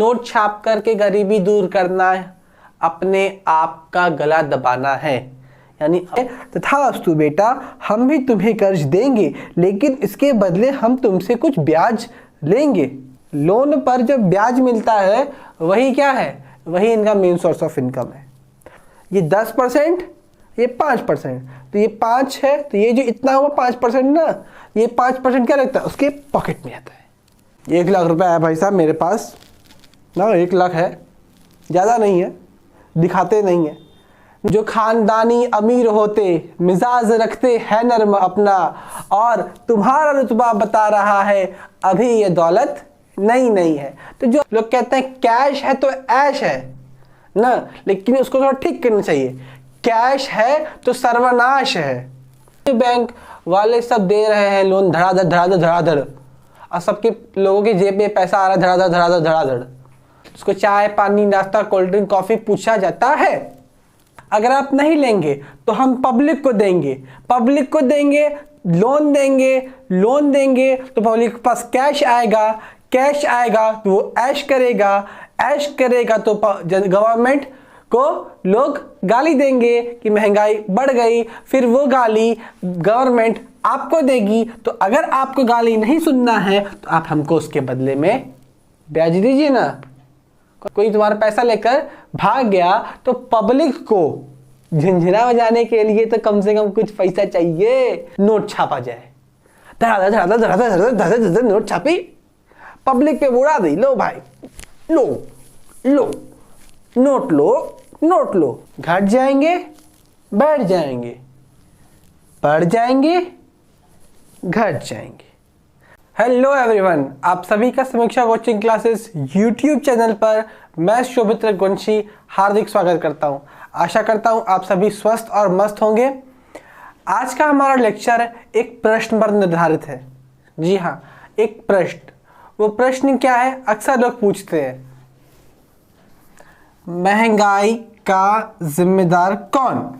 Note छाप करके गरीबी दूर करना अपने आप का गला दबाना है। यानी तथास्तु बेटा, हम भी तुम्हें कर्ज देंगे, लेकिन इसके बदले हम तुमसे कुछ ब्याज लेंगे। लोन पर जब ब्याज मिलता है वही क्या है, वही इनका मेन सोर्स ऑफ इनकम है। ये 10%, ये 5%, तो ये 5 है, तो ये जो इतना हुआ 5% ना, ये 5% क्या लगता है, उसके पॉकेट में आता है। 1 लाख रुपए है भाई साहब मेरे पास ना, 1 लाख है, ज़्यादा नहीं है, दिखाते नहीं है। जो खानदानी अमीर होते, मिजाज रखते हैं नर्म अपना, और तुम्हारा रुतबा बता रहा है अभी ये दौलत नहीं है। तो जो लोग कहते हैं कैश है तो ऐश है ना, लेकिन उसको थोड़ा ठीक करना चाहिए। कैश है तो सर्वनाश है। बैंक वाले सब दे रहे हैं लोन धड़ाधड़, और सबके लोगों की जेब में पैसा आ रहा है धड़ाधड़। उसको चाय पानी नाश्ता कोल्ड ड्रिंक कॉफी पूछा जाता है। अगर आप नहीं लेंगे तो हम पब्लिक को देंगे लोन देंगे तो पब्लिक के पास कैश आएगा तो वो ऐश करेगा तो गवर्नमेंट को लोग गाली देंगे कि महंगाई बढ़ गई, फिर वो गाली गवर्नमेंट आपको देगी। तो अगर आपको गाली नहीं सुनना है तो आप हमको उसके बदले में ब्याज दीजिए ना। कोई तुम्हारा पैसा लेकर भाग गया तो पब्लिक को झंझना बजाने के लिए तो कम से कम कुछ पैसा चाहिए। नोट छापा जाए, धड़ाधड़ नोट छापी, पब्लिक पे उड़ा दी, लो भाई लो नोट लो। घट जाएंगे, बढ़ जाएंगे, बढ़ जाएंगे, घट जाएंगे। हेलो एवरीवन, आप सभी का समीक्षा कोचिंग क्लासेस यूट्यूब चैनल पर मैं शोभित रघुवंशी हार्दिक स्वागत करता हूं। आशा करता हूं आप सभी स्वस्थ और मस्त होंगे। आज का हमारा लेक्चर एक प्रश्न पर निर्धारित है। जी हाँ, एक प्रश्न। वो प्रश्न क्या है, अक्सर लोग पूछते हैं, महंगाई का जिम्मेदार कौन?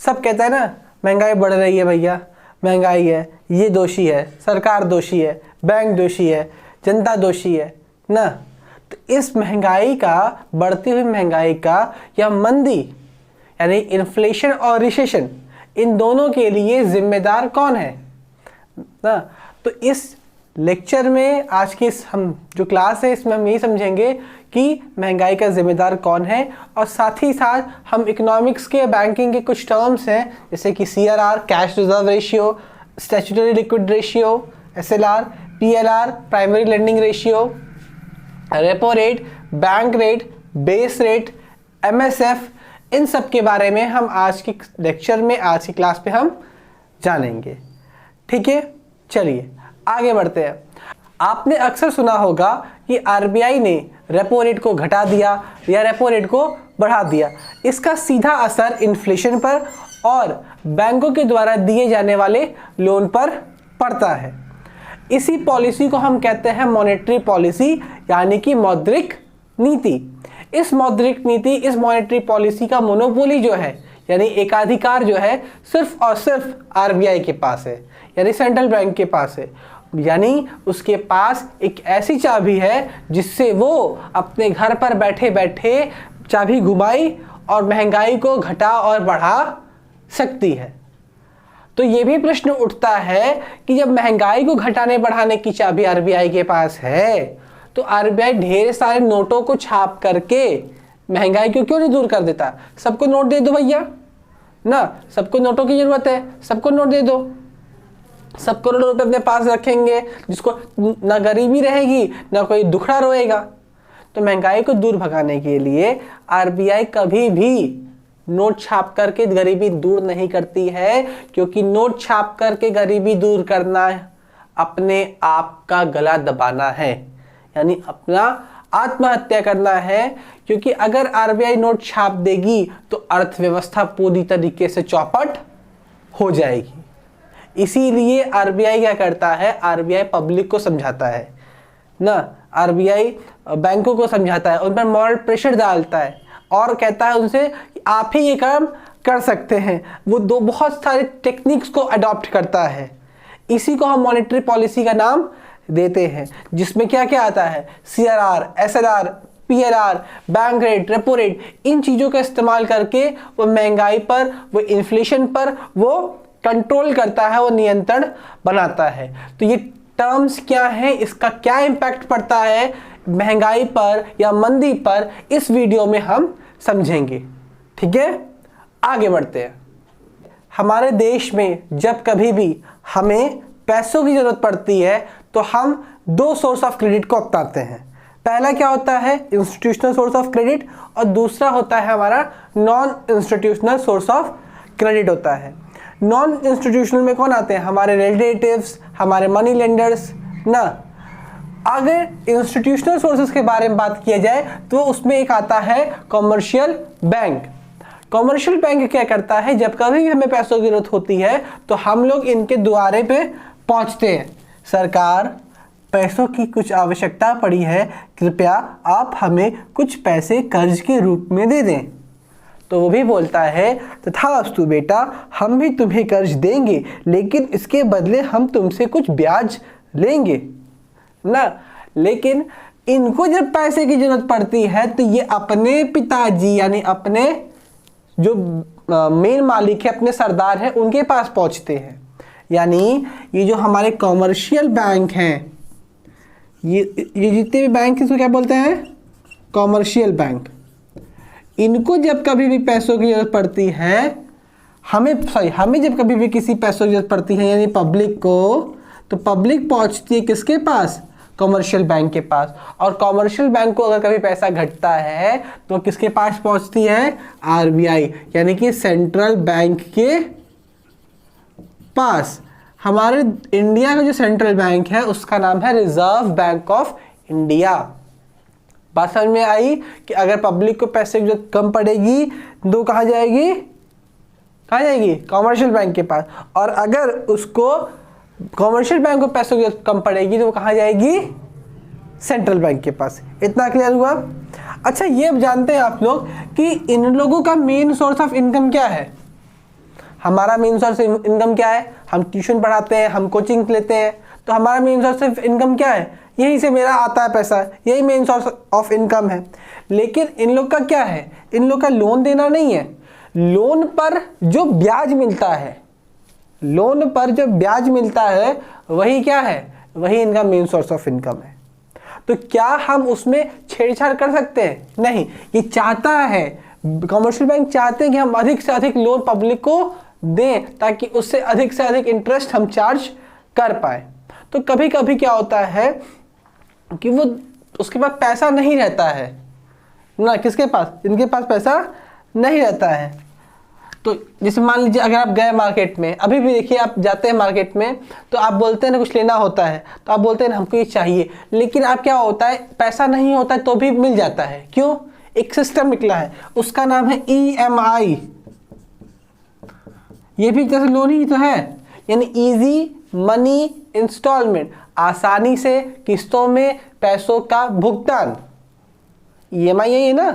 सब कहते हैं ना महंगाई बढ़ रही है भैया, महंगाई है, ये दोषी है, सरकार दोषी है, बैंक दोषी है, जनता दोषी है ना। तो इस महंगाई का, बढ़ती हुई महंगाई का या मंदी यानी इन्फ्लेशन और रिसेशन, इन दोनों के लिए जिम्मेदार कौन है ना। तो इस लेक्चर में आज की हम जो क्लास है इसमें हम यही समझेंगे कि महंगाई का जिम्मेदार कौन है, और साथ ही साथ हम इकोनॉमिक्स के बैंकिंग के कुछ टर्म्स हैं जैसे कि CRR cash reserve ratio, statutory liquid ratio, SLR, PLR primary lending ratio, repo rate, bank rate, base rate, MSF, इन सब के बारे में हम आज की लेक्चर में, आज की क्लास पे हम जानेंगे। ठीक है, चलिए आगे बढ़ते हैं। आपने अक्सर सुना होगा कि RBI ने रेपो रेट को घटा दिया या रेपो रेट को बढ़ा दिया। इसका सीधा असर इन्फ्लेशन पर और बैंकों के द्वारा दिए जाने वाले लोन पर पड़ता है। इसी पॉलिसी को हम कहते हैं मॉनेटरी पॉलिसी यानी कि मौद्रिक नीति। इस मौद्रिक नीति, इस मॉनेटरी पॉलिसी का मोनोपोली जो है यानी एकाधिकार जो है सिर्फ और सिर्फ RBI के पास है, यानी सेंट्रल बैंक के पास है। यानी उसके पास एक ऐसी चाबी है जिससे वो अपने घर पर बैठे बैठे चाबी घुमाई और महंगाई को घटा और बढ़ा सकती है। तो ये भी प्रश्न उठता है कि जब महंगाई को घटाने बढ़ाने की चाबी RBI के पास है तो RBI ढेर सारे नोटों को छाप करके महंगाई को क्यों नहीं दूर कर देता? सबको नोट दे दो भैया ना, सबको नोटों की जरूरत है, सबको नोट दे दो, सब करोड़ों रुपए अपने पास रखेंगे, जिसको ना गरीबी रहेगी ना कोई दुखड़ा रोएगा। तो महंगाई को दूर भगाने के लिए RBI कभी भी नोट छाप करके गरीबी दूर नहीं करती है, क्योंकि नोट छाप करके गरीबी दूर करना अपने आप का गला दबाना है, यानी अपना आत्महत्या करना है। क्योंकि अगर RBI नोट छाप देगी तो अर्थव्यवस्था पूरी तरीके से चौपट हो जाएगी। इसीलिए RBI क्या करता है, RBI पब्लिक को समझाता है ना, RBI बैंकों को समझाता है, उन पर मॉरल प्रेशर डालता है और कहता है उनसे कि आप ही ये काम कर सकते हैं। वो बहुत सारे टेक्निक्स को अडॉप्ट करता है। इसी को हम मॉनेटरी पॉलिसी का नाम देते हैं, जिसमें क्या क्या आता है, CRR, SLR, PLR, bank rate, repo rate, इन चीज़ों का इस्तेमाल करके वो महंगाई पर, वो इन्फ्लेशन पर वो कंट्रोल करता है, वो नियंत्रण बनाता है। तो ये टर्म्स क्या है, इसका क्या इम्पैक्ट पड़ता है महंगाई पर या मंदी पर, इस वीडियो में हम समझेंगे। ठीक है, आगे बढ़ते हैं। हमारे देश में जब कभी भी हमें पैसों की जरूरत पड़ती है तो हम दो सोर्स ऑफ क्रेडिट को अपनाते हैं। पहला क्या होता है, इंस्टीट्यूशनल सोर्स ऑफ क्रेडिट, और दूसरा होता है हमारा non institutional source of credit होता है। नॉन इंस्टीट्यूशनल में कौन आते हैं, हमारे रिलेटिव्स, हमारे मनी लेंडर्स ना। अगर इंस्टीट्यूशनल सोर्सेज के बारे में बात किया जाए तो उसमें एक आता है कॉमर्शियल बैंक। कॉमर्शियल बैंक क्या करता है, जब कभी भी हमें पैसों की जरूरत होती है तो हम लोग इनके द्वारे पे पहुंचते हैं, सरकार पैसों की कुछ आवश्यकता पड़ी है, कृपया आप हमें कुछ पैसे कर्ज के रूप में दे दें। तो वो भी बोलता है तथास्तु बेटा, हम भी तुम्हें कर्ज देंगे, लेकिन इसके बदले हम तुमसे कुछ ब्याज लेंगे ना। लेकिन इनको जब पैसे की जरूरत पड़ती है तो ये अपने पिताजी यानी अपने जो मेन मालिक है, अपने सरदार हैं, उनके पास पहुंचते हैं। यानी ये जो हमारे कॉमर्शियल बैंक हैं, ये जितने भी बैंक इसको क्या बोलते हैं, कॉमर्शियल बैंक। इनको जब कभी भी पैसों की जरूरत पड़ती है, हमें जब कभी भी किसी पैसों की जरूरत पड़ती है यानी पब्लिक को, तो पब्लिक पहुंचती है किसके पास, कॉमर्शियल बैंक के पास। और कॉमर्शियल बैंक को अगर कभी पैसा घटता है तो किसके पास पहुंचती है, RBI यानी कि सेंट्रल बैंक के पास। हमारे इंडिया का जो सेंट्रल बैंक है उसका नाम है रिजर्व बैंक ऑफ इंडिया। बात समझ में आई कि अगर पब्लिक को पैसे की जरूरत कम पड़ेगी तो कहाँ जाएगी, कॉमर्शियल बैंक के पास। और अगर उसको कॉमर्शियल बैंक को पैसों की जरूरत कम पड़ेगी तो वो कहाँ जाएगी, सेंट्रल बैंक के पास। इतना क्लियर हुआ। अच्छा, ये जानते हैं आप लोग कि इन लोगों का मेन सोर्स ऑफ इनकम क्या है। हमारा मेन सोर्स इनकम क्या है, हम ट्यूशन पढ़ाते हैं, हम कोचिंग लेते हैं, तो हमारा मेन सोर्स ऑफ इनकम क्या है, यहीं से मेरा आता है पैसा, यही मेन सोर्स ऑफ इनकम है। लेकिन इन लोग का क्या है, इन लोग का लोन देना नहीं है, लोन पर जो ब्याज मिलता है, लोन पर जो ब्याज मिलता है वही क्या है, वही इनका मेन सोर्स ऑफ इनकम है। तो क्या हम उसमें छेड़छाड़ कर सकते हैं, नहीं। ये चाहता है, कमर्शियल बैंक चाहते हैं कि हम अधिक से अधिक लोन पब्लिक को दें ताकि उससे अधिक से अधिक इंटरेस्ट हम चार्ज कर पाए। तो कभी कभी क्या होता है कि वो उसके पास पैसा नहीं रहता है ना, किसके पास, इनके पास पैसा नहीं रहता है। तो जैसे मान लीजिए अगर आप गए मार्केट में, अभी भी देखिए आप जाते हैं मार्केट में तो आप बोलते हैं ना कुछ लेना होता है तो आप बोलते हैं ना हमको ये चाहिए, लेकिन आप क्या होता है, पैसा नहीं होता है तो भी मिल जाता है। क्यों, एक सिस्टम निकला है उसका नाम है EMI। ये भी जैसे लोन ही तो है, यानी इजी मनी इंस्टॉलमेंट, आसानी से किस्तों में पैसों का भुगतान, EMI यही है ना।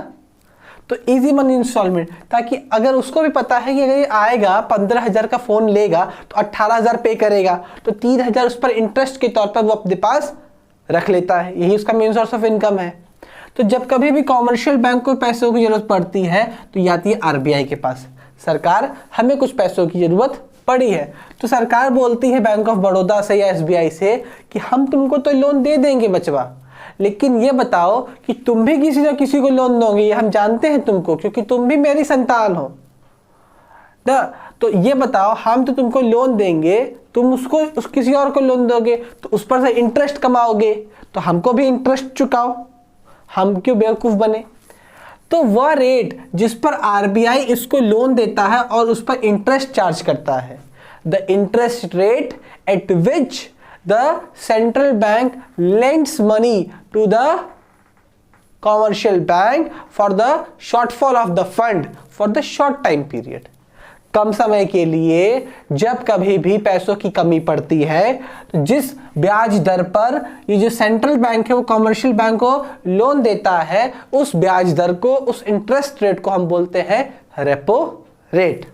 तो इजी मनी इंस्टॉलमेंट, ताकि अगर उसको भी पता है कि अगर ये आएगा 15,000 का फोन लेगा तो 18,000 पे करेगा, तो 3,000 उस पर इंटरेस्ट के तौर पर वो अपने पास रख लेता है, यही उसका मेन सोर्स ऑफ इनकम है। तो जब कभी भी कॉमर्शियल बैंक को पैसों की जरूरत पड़ती है तो ये आती है RBI के पास, सरकार हमें कुछ पैसों की जरूरत पड़ी है, तो सरकार बोलती है बैंक ऑफ बड़ौदा से या SBI से कि हम तुमको तो लोन दे देंगे बचवा, लेकिन ये बताओ कि तुम भी किसी न किसी को लोन दोगे, ये हम जानते हैं तुमको, क्योंकि तुम भी मेरी संतान हो। तो ये बताओ, हम तो तुमको लोन देंगे, तुम उस किसी और को लोन दोगे तो उस पर से इंटरेस्ट कमाओगे, तो हमको भी इंटरेस्ट चुकाओ, हम क्यों बेवकूफ बने। तो वह रेट जिस पर RBI इसको लोन देता है और उस पर इंटरेस्ट चार्ज करता है, the interest rate at which the central bank lends money to the commercial bank for the shortfall of the fund for the short time period। कम समय के लिए जब कभी भी पैसों की कमी पड़ती है तो जिस ब्याज दर पर ये जो सेंट्रल बैंक है वो कमर्शियल बैंक को लोन देता है, उस ब्याज दर को, उस इंटरेस्ट रेट को हम बोलते हैं रेपो रेट।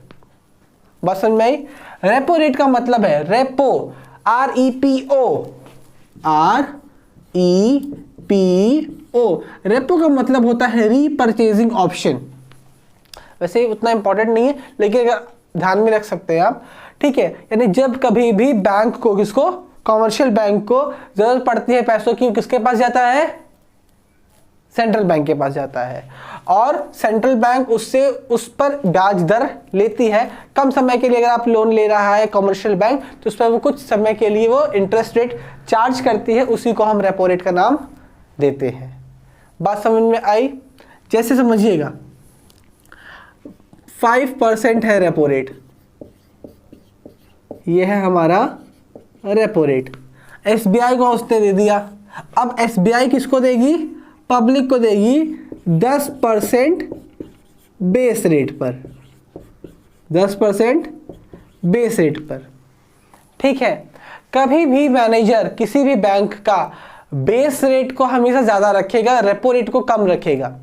बस समझ में आई। रेपो रेट का मतलब है रेपो, REPO, REPO। रेपो का मतलब होता है रीपरचेजिंग ऑप्शन। वैसे उतना इंपॉर्टेंट नहीं है, लेकिन अगर ध्यान में रख सकते हैं आप, ठीक है। यानी जब कभी भी बैंक को, किसको, कॉमर्शियल बैंक को जरूरत पड़ती है पैसों की, किसके पास जाता है, सेंट्रल बैंक के पास जाता है, और सेंट्रल बैंक उससे उस पर ब्याज दर लेती है कम समय के लिए। अगर आप लोन ले रहा है कॉमर्शियल बैंक, तो उस पर वो कुछ समय के लिए वो इंटरेस्ट रेट चार्ज करती है, उसी को हम रेपो रेट का नाम देते हैं। बात समझ में आई? जैसे समझिएगा 5% है रेपो रेट, ये है हमारा रेपो रेट। एसबीआई को उसने दे दिया। अब एसबीआई किसको देगी, पब्लिक को देगी 10% बेस रेट पर, 10% बेस रेट पर, ठीक है। कभी भी मैनेजर किसी भी बैंक का बेस रेट को हमेशा ज्यादा रखेगा, रेपो रेट को कम रखेगा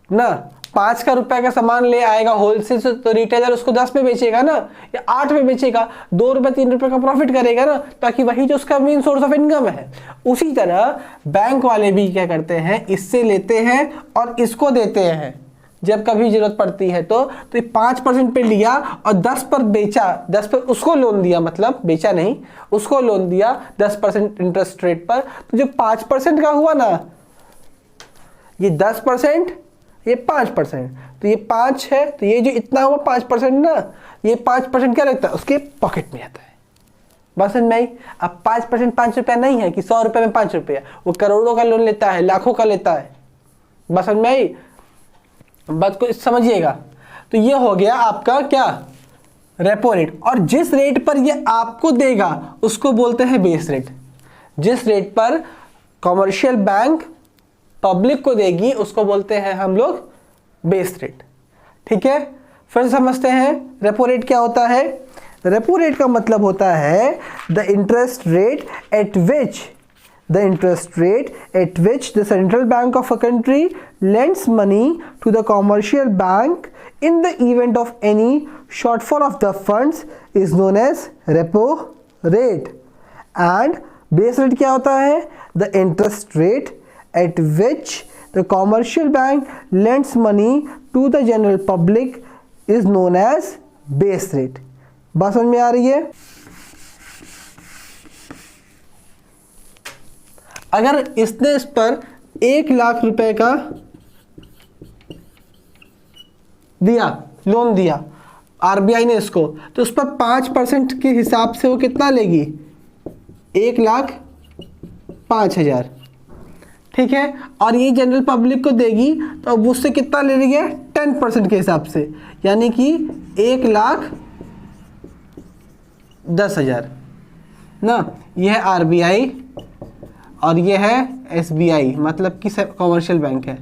ना। 5 का रुपए का सामान ले आएगा होलसेल से, तो रिटेलर उसको 10 में बेचेगा ना, या 8 में बेचेगा, 2 रुपए 3 रुपए का प्रॉफिट करेगा ना, ताकि वही जो उसका मेन सोर्स ऑफ इनकम है। उसी तरह बैंक वाले भी क्या करते हैं, इससे लेते हैं और इसको देते हैं जब कभी जरूरत पड़ती है। तो ये 5% पे लिया और 10 पर बेचा, 10 पर उसको लोन दिया, मतलब बेचा नहीं, उसको लोन दिया 10% इंटरेस्ट रेट पर। तो जो 5% का हुआ ना, ये 10%, ये 5%, तो ये 5 है, तो ये जो इतना हुआ 5% ना, ये 5% क्या लगता है, उसके पॉकेट में आता है। बस समझ में आई? अब 5% 5 रुपया नहीं है कि 100 रुपये में 5 रुपया, वो करोड़ों का लोन लेता है, लाखों का लेता है। बस समझ में आई? बात को समझिएगा। तो ये हो गया आपका क्या, रेपो रेट। और जिस रेट पर ये आपको देगा उसको बोलते हैं बेस रेट। जिस रेट पर कॉमर्शियल बैंक पब्लिक को देगी उसको बोलते हैं हम लोग बेस रेट, ठीक है। फिर समझते हैं रेपो रेट क्या होता है। रेपो रेट का मतलब होता है the interest rate at which the central bank of a country lends money to the commercial bank in the event of any shortfall of the funds is known as repo rate. And base rate क्या होता है, the interest rate at which the commercial bank lends money to the general public is known as base rate. बात समझ में आ रही है? अगर इसने इस पर 1 लाख रुपए का दिया, लोन दिया आरबीआई ने इसको, तो उस पर 5% के हिसाब से वो कितना लेगी, 1,05,000, ठीक है। और ये जनरल पब्लिक को देगी तो अब उससे कितना ले रही है, 10% के हिसाब से, यानी कि 1,10,000 ना। यह है आरबीआई और ये है एसबीआई, मतलब कि कॉमर्शियल बैंक है।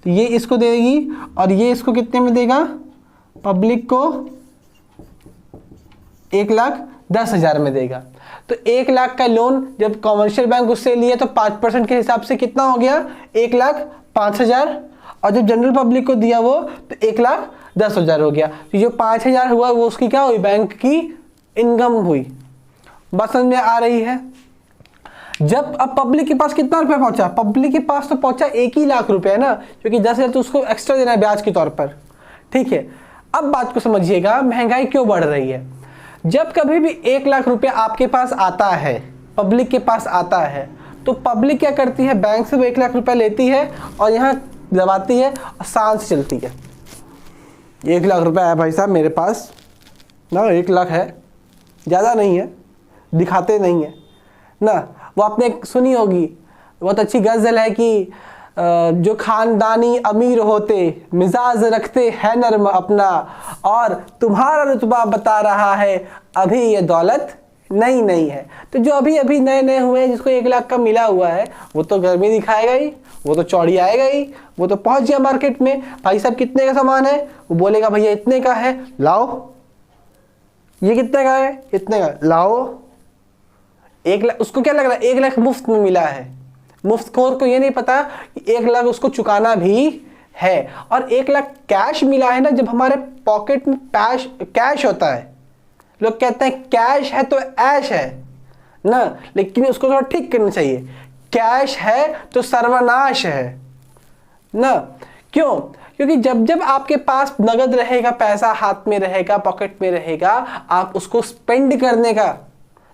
तो ये इसको देगी और ये इसको कितने में देगा, पब्लिक को 1,10,000 में देगा। तो 1 लाख का लोन जब कॉमर्शियल बैंक उससे लिए तो 5% के हिसाब से कितना हो गया, 1,05,000। और जब जनरल पब्लिक को दिया वो तो 1,10,000 हो गया। तो जो 5,000 हुआ वो उसकी क्या हुई, बैंक की इनकम हुई। बात समझ में आ रही है? जब अब पब्लिक के पास कितना रुपया पहुंचा, पब्लिक के पास तो पहुंचा 1 ही लाख रुपया ना, क्योंकि 10,000 तो उसको एक्स्ट्रा देना है ब्याज के तौर पर, ठीक है। अब बात को समझिएगा, महंगाई क्यों बढ़ रही है। जब कभी भी 1 लाख रुपया आपके पास आता है, पब्लिक के पास आता है, तो पब्लिक क्या करती है, बैंक से वो 1 लाख रुपया लेती है और यहाँ दबाती है और शान से चलती है। 1 लाख रुपया है भाई साहब मेरे पास ना, 1 लाख है, ज़्यादा नहीं है, दिखाते नहीं है ना। वो आपने सुनी होगी, बहुत अच्छी गज़ल है कि जो खानदानी अमीर होते मिजाज रखते हैं नर्म अपना, और तुम्हारा रुतबा बता रहा है अभी ये दौलत नई नहीं है। तो जो अभी अभी नए नए हुए हैं, जिसको 1 लाख का मिला हुआ है, वो तो गर्मी दिखाएगा ही, वो तो चौड़ी आएगा ही, वो तो पहुंच गया मार्केट में, भाई साहब कितने का सामान है, वो बोलेगा भैया इतने का है, लाओ। ये कितने का है, इतने का, लाओ। 1 लाख, उसको क्या लग रहा है 1 लाख मुफ्त में मिला है। मुफ्तखोर को ये नहीं पता कि 1 लाख उसको चुकाना भी है। और 1 लाख कैश मिला है ना, जब हमारे पॉकेट में कैश होता है, लोग कहते हैं कैश है तो ऐश है ना, लेकिन उसको थोड़ा ठीक करना चाहिए। कैश है तो सर्वनाश है ना। क्यों? क्योंकि जब जब आपके पास नगद रहेगा, पैसा हाथ में रहेगा, पॉकेट में रहेगा, आप उसको स्पेंड करने का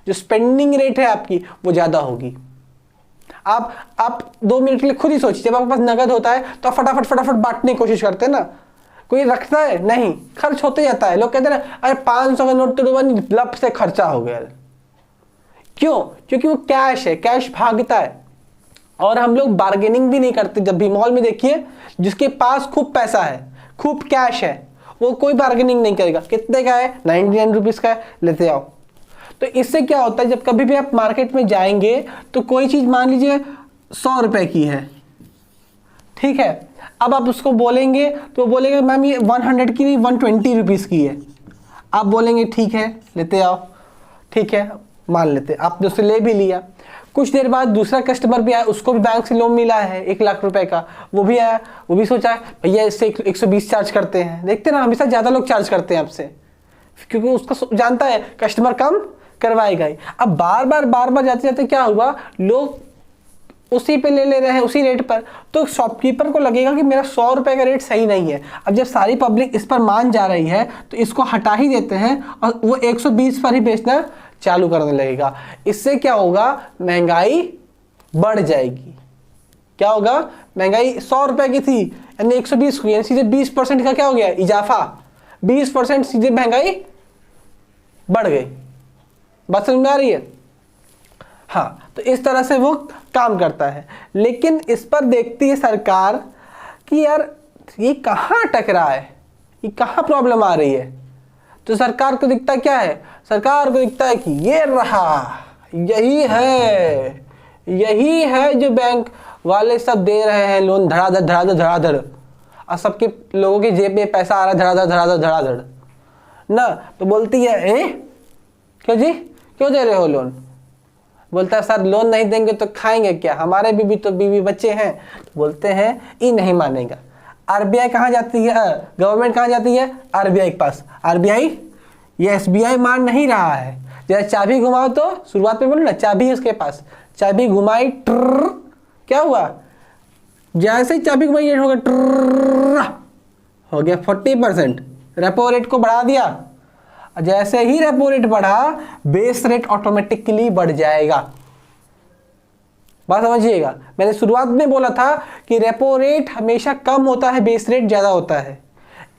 जो स्पेंडिंग रेट है आपकी वो ज्यादा होगी। आप 2 मिनट के लिए खुद ही सोचिए, जब आपके पास नगद होता है तो आप फटाफट फटाफट बांटने की कोशिश करते हैं ना। कोई रखता है? नहीं, खर्च होते जाता है। लोग कहते हैं ना, अरे 500 का नोट तो डूबा नहीं, लप से खर्चा हो गया। क्यों? क्योंकि वो कैश है, कैश भागता है। और हम लोग बार्गेनिंग भी नहीं करते। जब भी मॉल में देखिए, जिसके पास खूब पैसा है, खूब कैश है, वो कोई बार्गेनिंग नहीं करेगा। कितने का है? 99 रुपीज का है, लेते आओ। तो इससे क्या होता है, जब कभी भी आप मार्केट में जाएंगे तो कोई चीज मान लीजिए 100 रुपए की है, ठीक है, अब आप उसको बोलेंगे तो बोलेगा मैम ये 100 की नहीं 120 रुपीज की है। आप बोलेंगे ठीक है लेते आओ, ठीक है मान लेते, आपने उससे ले भी लिया। कुछ देर बाद दूसरा कस्टमर भी आया, उसको भी बैंक से लोन मिला है 1 लाख रुपए का, वो भी आया, वो भी सोचा भैया इससे 120 चार्ज करते हैं। देखते ना, हमेशा ज्यादा लोग चार्ज करते हैं आपसे, क्योंकि उसका जानता है कस्टमर कम करवाएगा ही। अब बार बार जाते जाते क्या हुआ, लोग उसी पे ले रहे हैं, उसी रेट पर, तो शॉपकीपर को लगेगा कि मेरा 100 रुपए का रेट सही नहीं है। अब जब सारी पब्लिक इस पर मान जा रही है तो इसको हटा ही देते हैं और वो 120 पर ही बेचना चालू करने लगेगा। इससे क्या होगा, महंगाई बढ़ जाएगी। क्या होगा, महंगाई 100 रुपए की थी यानी 120 हुई, यानी सीधे 20% का क्या हो गया, इजाफा। 20% सीधे महंगाई बढ़ गई। बात समझ में आ रही है? हाँ, तो इस तरह से वो काम करता है। लेकिन इस पर देखती है सरकार कि यार ये कहाँ अटक रहा है, ये कहाँ प्रॉब्लम आ रही है। तो सरकार को दिखता क्या है, सरकार को दिखता है कि ये रहा, यही है जो बैंक वाले सब दे रहे हैं लोन धड़ाधड़, और सबके लोगों के जेब में पैसा आ रहा है धड़ाधड़ ना। तो बोलती है क्यों जी, क्यों दे रहे हो लोन? बोलता है सर लोन नहीं देंगे तो खाएंगे क्या, हमारे भी तो बीवी बच्चे हैं। तो बोलते हैं ये नहीं मानेगा। आरबीआई कहाँ जाती है, गवर्नमेंट कहाँ जाती है, आरबीआई के पास। आरबीआई ये एसबीआई मान नहीं रहा है, जरा चाबी घुमाओ तो, शुरुआत में बोलो ना चाबी है उसके पास, चाबी घुमाई ट्र, क्या हुआ, जैसे ही चाबी घुमाई ये होगा ट्र, हो गया 40%। रेपो रेट को बढ़ा दिया, जैसे ही रेपो रेट बढ़ा बेस रेट ऑटोमेटिकली बढ़ जाएगा। बात समझिएगा, मैंने शुरुआत में बोला था कि रेपो रेट हमेशा कम होता है, बेस रेट ज्यादा होता है।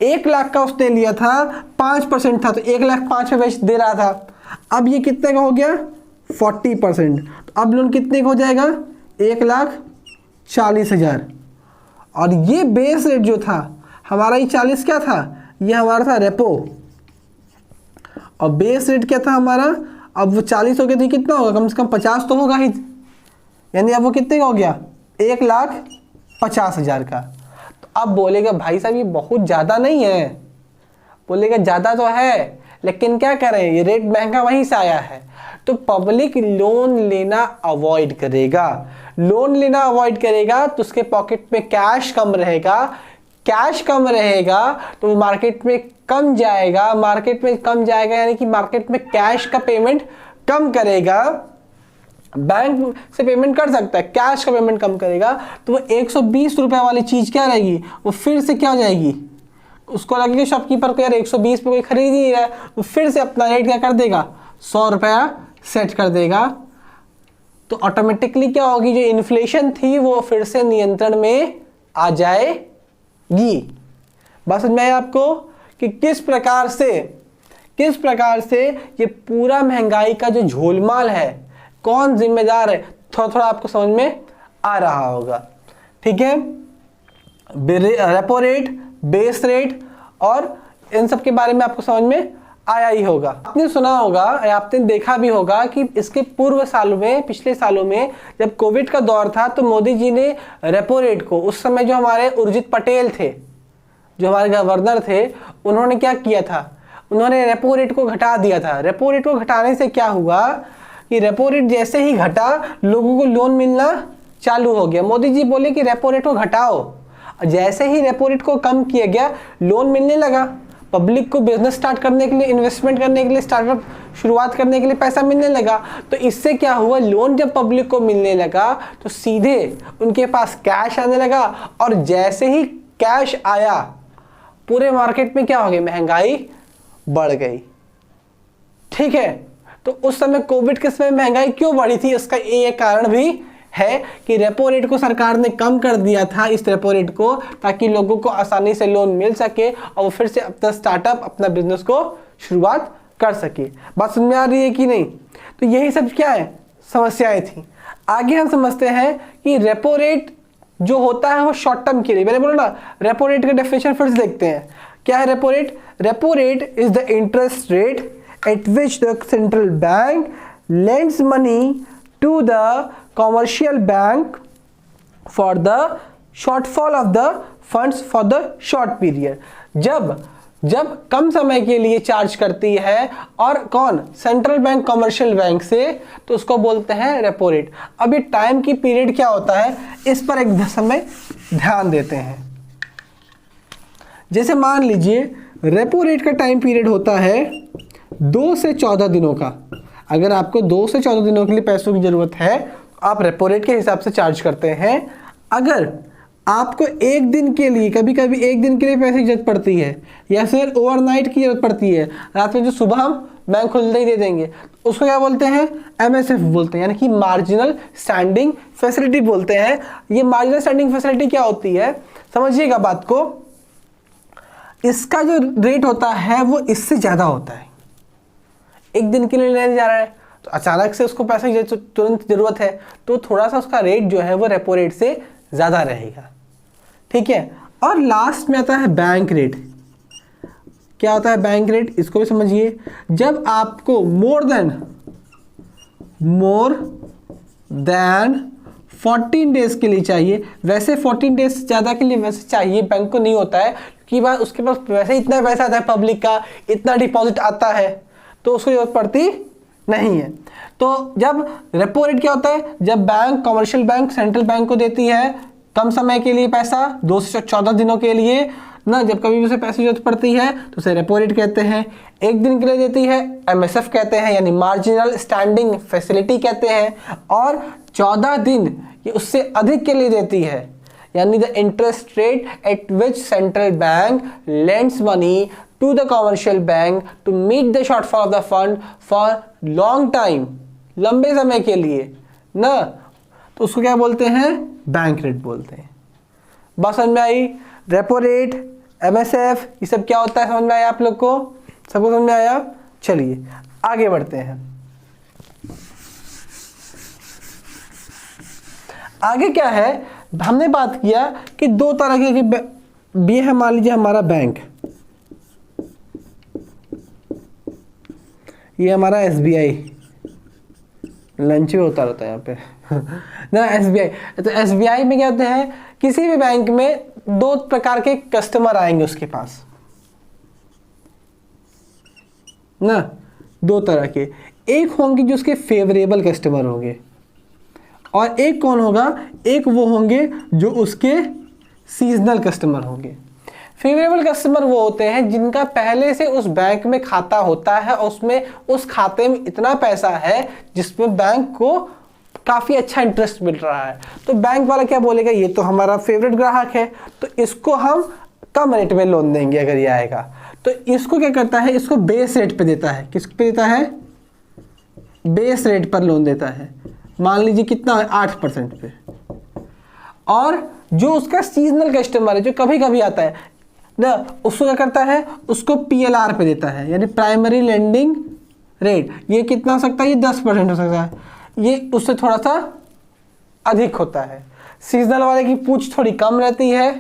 1 लाख का उसने लिया था, 5% था, तो 1 लाख 5 में बेच दे रहा था। अब ये कितने का हो गया, 40%। तो अब लोन कितने का हो जाएगा, 1,40,000। और ये बेस रेट जो था हमारा, ये 40 क्या था, ये हमारा था रेपो, और बेस रेट क्या था हमारा। अब वो 40 हो गया तो कितना होगा, कम से कम 50 तो होगा ही, यानी अब वो कितने का हो गया, 1,50,000 का। तो अब बोलेगा भाई साहब ये बहुत ज़्यादा नहीं है, बोलेगा ज़्यादा तो है, लेकिन क्या करें, ये रेट महंगा वहीं से आया है। तो पब्लिक लोन लेना अवॉइड करेगा, लोन लेना अवॉइड करेगा तो उसके पॉकेट में कैश कम रहेगा, कैश कम रहेगा तो वो मार्केट में कम जाएगा, मार्केट में कम जाएगा यानी कि मार्केट में कैश का पेमेंट कम करेगा। बैंक से पेमेंट कर सकता है, कैश का पेमेंट कम करेगा, तो वो 120 रुपए वाली चीज क्या रहेगी, वो फिर से क्या हो जाएगी, उसको लगेगा शॉपकीपर को यार 120 पे कोई खरीद ही नहीं रहा है, वो फिर से अपना रेट क्या कर देगा, 100 रुपया सेट कर देगा। तो ऑटोमेटिकली क्या होगी, जो इन्फ्लेशन थी वो फिर से नियंत्रण में आ जाएगी। बात समझ में आया आपको कि किस प्रकार से ये पूरा महंगाई का जो झोलमाल है, कौन जिम्मेदार है, थोड़ा आपको समझ में आ रहा होगा। ठीक है, रेपो रेट, बेस रेट और इन सब के बारे में आपको समझ में आया ही होगा। आपने सुना होगा या आपने देखा भी होगा कि इसके पूर्व सालों में, पिछले सालों में जब कोविड का दौर था तो मोदी जी ने रेपो रेट को, उस समय जो हमारे उर्जित पटेल थे, जो हमारे गवर्नर थे, उन्होंने क्या किया था, उन्होंने रेपो रेट को घटा दिया था। रेपो रेट को घटाने से क्या हुआ कि रेपो रेट जैसे ही घटा लोगों को लोन मिलना चालू हो गया। मोदी जी बोले कि रेपो रेट को घटाओ, जैसे ही रेपो रेट को कम किया गया लोन मिलने लगा। पब्लिक को बिजनेस स्टार्ट करने के लिए, इन्वेस्टमेंट करने के लिए, स्टार्टअप शुरुआत करने के लिए पैसा मिलने लगा। तो इससे क्या हुआ, लोन जब पब्लिक को मिलने लगा तो सीधे उनके पास कैश आने लगा, और जैसे ही कैश आया पूरे मार्केट में क्या हो गई, महंगाई बढ़ गई। ठीक है, तो उस समय कोविड के समय महंगाई क्यों बढ़ी थी, उसका ये कारण भी है कि रेपो रेट को सरकार ने कम कर दिया था, इस रेपो रेट को, ताकि लोगों को आसानी से लोन मिल सके और वो फिर से अपना स्टार्टअप, अपना बिजनेस को शुरुआत कर सके। बात समझ में आ रही है कि नहीं? तो यही सब क्या है, समस्याएं थी। आगे हम समझते हैं कि रेपो रेट जो होता है वो शॉर्ट टर्म के लिए, मैंने बोला ना, रेपो रेट का डेफिनेशन फिर से देखते हैं। क्या है repo rate? Repo rate is the interest rate at which the central bank lends money to the commercial bank for the shortfall of the funds for the short period। जब कम समय के लिए चार्ज करती है, और कौन, सेंट्रल बैंक कमर्शियल बैंक से, तो उसको बोलते हैं रेपो रेट। अब ये टाइम की पीरियड क्या होता है, इस पर एक समय ध्यान देते हैं। जैसे मान लीजिए रेपो रेट का टाइम पीरियड होता है 2 से 14 दिनों का। अगर आपको 2 से 14 दिनों के लिए पैसों की ज़रूरत है तो आप रेपो रेट के हिसाब से चार्ज करते हैं। अगर आपको एक दिन के लिए, कभी कभी एक दिन के लिए पैसे की जरूरत पड़ती है, या फिर ओवरनाइट की जरूरत पड़ती है, रात में जो सुबह हम बैंक खुलते ही दे देंगे, उसको क्या बोलते हैं, MSF बोलते हैं, यानी कि मार्जिनल स्टैंडिंग फैसिलिटी बोलते हैं। ये मार्जिनल स्टैंडिंग फैसिलिटी क्या होती है, समझिएगा बात को, इसका जो रेट होता है वो इससे ज़्यादा होता है। एक दिन के लिए लेने जा रहा है तो अचानक से उसको पैसे की तुरंत जरूरत है, तो थोड़ा सा उसका रेट जो है वो रेपो रेट से ज़्यादा रहेगा। ठीक है, और लास्ट में आता है बैंक रेट। क्या होता है बैंक रेट, इसको भी समझिए। जब आपको मोर देन 14 डेज के लिए चाहिए, वैसे 14 डेज से ज़्यादा के लिए वैसे चाहिए, बैंक को नहीं होता है, कि बात उसके पास वैसे इतना पैसा आता है, पब्लिक का इतना डिपॉजिट आता है, तो उसको जरूरत पड़ती नहीं है। तो जब रेपो रेट क्या होता है, जब bank, commercial bank central bank को देती है कम समय के लिए पैसा, 2 से 14 दिनों के लिए ना, जब कभी भी उसे पैसे की जरूरत पड़ती है तो उसे रेपो रेट कहते हैं। एक दिन के लिए देती है MSF कहते हैं, यानी मार्जिनल स्टैंडिंग फैसिलिटी कहते हैं। और 14 दिन ये उससे अधिक के लिए देती है, यानी the interest rate at which central bank lends money to the commercial bank to meet the shortfall of the fund for long time, लंबे समय के लिए ना, तो उसको क्या बोलते हैं, बैंक रेट बोलते हैं। बात समझ में आई? रेपो रेट, MSF, ये सब क्या होता है, समझ में आया आप लोग को? सबको समझ में आया? चलिए आगे बढ़ते हैं। आगे क्या है, हमने बात किया कि 2 तरह के भी है। मान लीजिए हमारा बैंक, ये हमारा SBI, लंच भी होता रहता है यहाँ पे ना, SBI। तो SBI में क्या होता है, किसी भी बैंक में 2 प्रकार के कस्टमर आएंगे उसके पास ना, 2 तरह के। एक होंगे जो उसके फेवरेबल कस्टमर होंगे, और एक कौन होगा, एक वो होंगे जो उसके सीजनल कस्टमर होंगे। फेवरेबल कस्टमर वो होते हैं जिनका पहले से उस बैंक में खाता होता है, और उसमें उस खाते में इतना पैसा है जिसमें बैंक को काफ़ी अच्छा इंटरेस्ट मिल रहा है। तो बैंक वाला क्या बोलेगा, ये तो हमारा फेवरेट ग्राहक है, तो इसको हम कम रेट में लोन देंगे अगर ये आएगा। तो इसको क्या करता है, इसको बेस रेट पे देता है। किस पे देता है, बेस रेट पर लोन देता है। मान लीजिए कितना है, 8% पे। और जो उसका सीजनल कस्टमर है, जो कभी कभी आता है ना, उसको क्या करता है, उसको PLR पे देता है, यानी प्राइमरी लेंडिंग रेट। ये कितना हो सकता है, ये 10% हो सकता है, ये उससे थोड़ा सा अधिक होता है। सीजनल वाले की पूछ थोड़ी कम रहती है।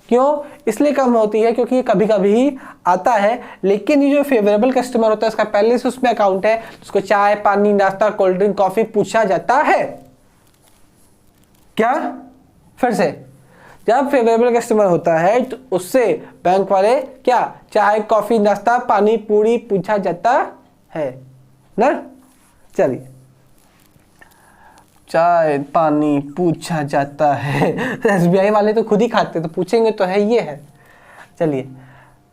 क्यों, इसलिए कम होती है क्योंकि ये कभी कभी ही आता है। लेकिन ये जो फेवरेबल कस्टमर होता है, इसका पहले से उसमें अकाउंट है, उसको चाय, पानी, नाश्ता, कोल्ड ड्रिंक, कॉफी पूछा जाता है। क्या, फिर से, जब फेवरेबल कस्टमर होता है तो उससे बैंक वाले क्या, चाय, कॉफी, नाश्ता, पानी, पूरी पूछा जाता है ना। चलिए, चाय पानी पूछा जाता है। SBI वाले तो खुद ही खाते, तो पूछेंगे तो है, ये है। चलिए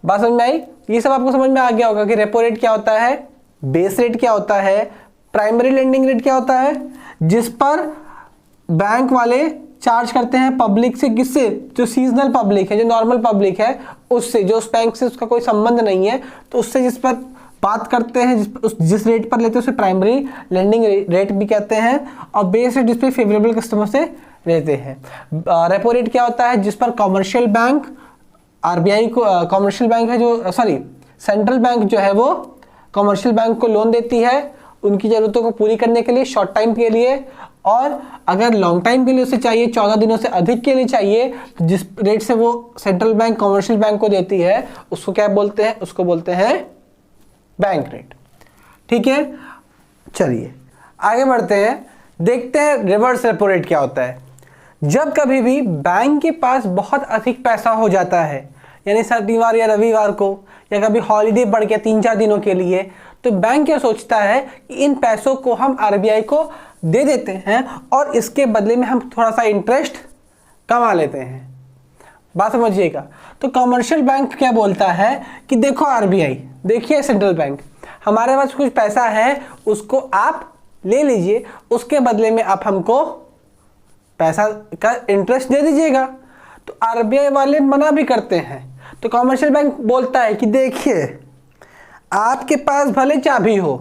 बात समझ में आई? ये सब आपको समझ में आ गया होगा कि रेपो रेट क्या होता है, बेस रेट क्या होता है, प्राइमरी लेंडिंग रेट क्या होता है, जिस पर बैंक वाले चार्ज करते हैं पब्लिक से। किससे? जो सीजनल पब्लिक है, जो नॉर्मल पब्लिक है उससे, जो उस बैंक से उसका कोई संबंध नहीं है, तो उससे जिस पर बात करते हैं, जिस रेट पर लेते हैं उसे प्राइमरी लेंडिंग रेट भी कहते हैं। और बेस रेट जिस पे फेवरेबल कस्टमर से लेते हैं। रेपो रेट क्या होता है? जिस पर कॉमर्शियल बैंक, आरबीआई को, कॉमर्शियल बैंक है जो, सॉरी सेंट्रल बैंक जो है वो कॉमर्शियल बैंक को लोन देती है उनकी ज़रूरतों को पूरी करने के लिए, शॉर्ट टाइम के लिए। और अगर लॉन्ग टाइम के लिए उसे चाहिए, 14 दिनों से अधिक के लिए चाहिए, तो जिस रेट से वो सेंट्रल बैंक कॉमर्शियल बैंक को देती है उसको क्या बोलते हैं? उसको बोलते हैं बैंक रेट। ठीक है, चलिए आगे बढ़ते हैं, देखते हैं रिवर्स रेपो रेट क्या होता है। जब कभी भी बैंक के पास बहुत अधिक पैसा हो जाता है, यानी शनिवार या रविवार को, या कभी हॉलीडे पड़ गया 3-4 दिनों के लिए, तो बैंक क्या सोचता है कि इन पैसों को हम आरबीआई को दे देते हैं और इसके बदले में हम थोड़ा सा इंटरेस्ट कमा लेते हैं। बात समझिएगा। तो कमर्शियल बैंक क्या बोलता है कि देखो आरबीआई, देखिए सेंट्रल बैंक, हमारे पास कुछ पैसा है, उसको आप ले लीजिए, उसके बदले में आप हमको पैसा का इंटरेस्ट दे दीजिएगा। तो आरबीआई वाले मना भी करते हैं। तो कमर्शियल बैंक बोलता है कि देखिए आपके पास भले चाबी हो,